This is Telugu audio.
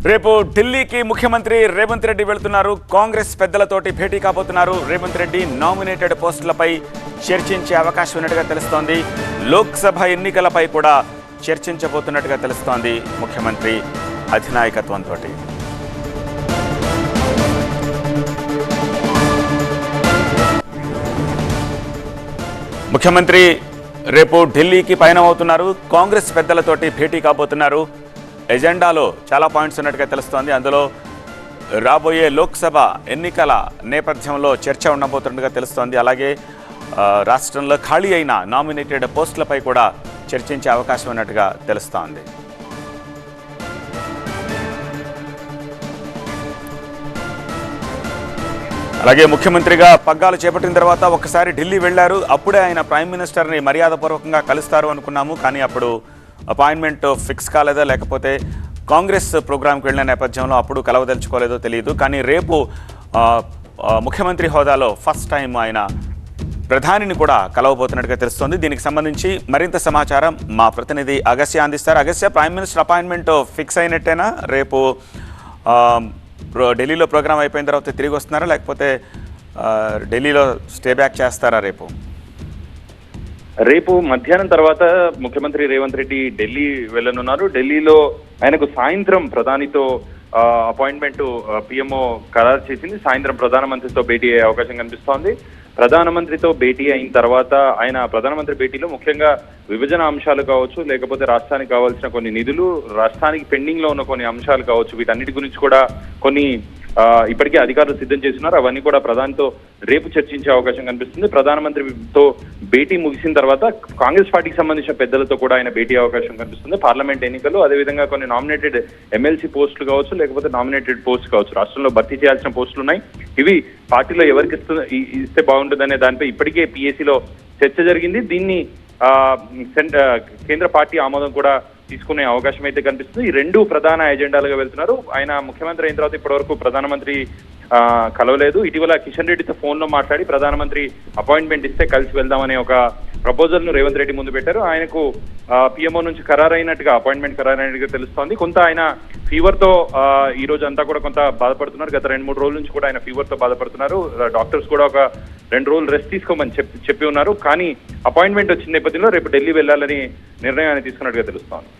రేపు ఢిల్లీకి ముఖ్యమంత్రి రేవంత్ రెడ్డి వెళ్తున్నారు. కాంగ్రెస్ పెద్దలతోటి భేటీ కాబోతున్నారు. రేవంత్ రెడ్డి నామినేటెడ్ పోస్టులపై చర్చించే అవకాశం ఉన్నట్టుగా తెలుస్తోంది. లోక్సభ ఎన్నికలపై కూడా చర్చించబోతున్నట్టుగా తెలుస్తోంది ముఖ్యమంత్రి అధినాయకత్వంతో. ముఖ్యమంత్రి రేపు ఢిల్లీకి పయనమవుతున్నారు. కాంగ్రెస్ పెద్దలతోటి భేటీ కాబోతున్నారు. ఎజెండాలో చాలా పాయింట్స్ ఉన్నట్టుగా తెలుస్తోంది. అందులో రాబోయే లోక్సభ ఎన్నికల నేపథ్యంలో చర్చ ఉండబోతున్నట్టుగా తెలుస్తోంది. అలాగే రాష్ట్రంలో ఖాళీ అయిన నామినేటెడ్ పోస్టులపై కూడా చర్చించే అవకాశం ఉన్నట్టుగా తెలుస్తోంది. అలాగే ముఖ్యమంత్రిగా పగ్గాలు చేపట్టిన తర్వాత ఒకసారి ఢిల్లీ వెళ్లారు. అప్పుడే ఆయన ప్రైమ్ మినిస్టర్ని మర్యాదపూర్వకంగా కలుస్తారు అనుకున్నాము. కానీ అప్పుడు అపాయింట్మెంట్ ఫిక్స్ కాలేదా, లేకపోతే కాంగ్రెస్ ప్రోగ్రాంకి వెళ్ళిన నేపథ్యంలో అప్పుడు కలవదలుచుకోలేదో తెలియదు. కానీ రేపు ముఖ్యమంత్రి హోదాలో ఫస్ట్ టైం ఆయన ప్రధానిని కూడా కలవబోతున్నట్టుగా తెలుస్తోంది. దీనికి సంబంధించి మరింత సమాచారం మా ప్రతినిధి అగస్య అందిస్తారు. Agasya, prime minister appointment fix అయినట్టేనా? రేపు ఢిల్లీలో ప్రోగ్రాం అయిపోయిన తర్వాత తిరిగి వస్తున్నారా, లేకపోతే ఢిల్లీలో స్టే బ్యాక్ చేస్తారా? రేపు మధ్యాహ్నం తర్వాత ముఖ్యమంత్రి రేవంత్ రెడ్డి ఢిల్లీ వెళ్ళనున్నారు. ఢిల్లీలో ఆయనకు సాయంత్రం ప్రధానితో అపాయింట్మెంట్ పిఎంఓ ఖరారు చేసింది. సాయంత్రం ప్రధానమంత్రితో భేటీ అయ్యే అవకాశం కనిపిస్తోంది. ప్రధానమంత్రితో భేటీ అయిన తర్వాత ఆయన ప్రధానమంత్రి భేటీలో ముఖ్యంగా విభజన అంశాలు కావచ్చు, లేకపోతే రాష్ట్రానికి కావాల్సిన కొన్ని నిధులు, రాష్ట్రానికి పెండింగ్ లో ఉన్న కొన్ని అంశాలు కావచ్చు, వీటన్నిటి గురించి కూడా కొన్ని ఇప్పటికే అధికారులు సిద్ధం చేస్తున్నారు. అవన్నీ కూడా ప్రధానితో రేపు చర్చించే అవకాశం కనిపిస్తుంది. ప్రధానమంత్రితో భేటీ ముగిసిన తర్వాత కాంగ్రెస్ పార్టీకి సంబంధించిన పెద్దలతో కూడా ఆయన భేటీ అవకాశం కనిపిస్తుంది. పార్లమెంట్ ఎన్నికలు, అదేవిధంగా కొన్ని నామినేటెడ్ ఎమ్మెల్సీ పోస్టులు కావచ్చు, లేకపోతే నామినేటెడ్ పోస్ట్ కావచ్చు, రాష్ట్రంలో భర్తీ చేయాల్సిన పోస్టులు ఉన్నాయి. ఇవి పార్టీలో ఎవరికి ఇస్తే బాగుంటుందనే దానిపై ఇప్పటికే పిఎస్సిలో చర్చ జరిగింది. దీన్ని కేంద్ర పార్టీ ఆమోదం కూడా తీసుకునే అవకాశం అయితే కనిపిస్తుంది. ఈ రెండు ప్రధాన ఎజెండాలుగా వెళ్తున్నారు. ఆయన ముఖ్యమంత్రి అయిన తర్వాత ఇప్పటి వరకు ప్రధానమంత్రి కలవలేదు. ఇటీవల కిషన్ రెడ్డితో ఫోన్ లో మాట్లాడి ప్రధానమంత్రి అపాయింట్మెంట్ ఇస్తే కలిసి వెళ్దామనే ఒక ప్రపోజల్ ను రేవంత్ రెడ్డి ముందు పెట్టారు. ఆయనకు పిఎంఓ నుంచి అపాయింట్మెంట్ ఖరారైనట్టుగా తెలుస్తోంది. కొంత ఆయన ఫీవర్ తో ఈ రోజు అంతా కూడా కొంత బాధపడుతున్నారు. గత 2-3 రోజుల నుంచి కూడా ఆయన ఫీవర్ తో బాధపడుతున్నారు. డాక్టర్స్ కూడా ఒక 2 రోజులు రెస్ట్ తీసుకోమని చెప్పి ఉన్నారు. కానీ అపాయింట్మెంట్ వచ్చిన నేపథ్యంలో రేపు ఢిల్లీ వెళ్లాలని నిర్ణయాన్ని తీసుకున్నట్టుగా తెలుస్తోంది.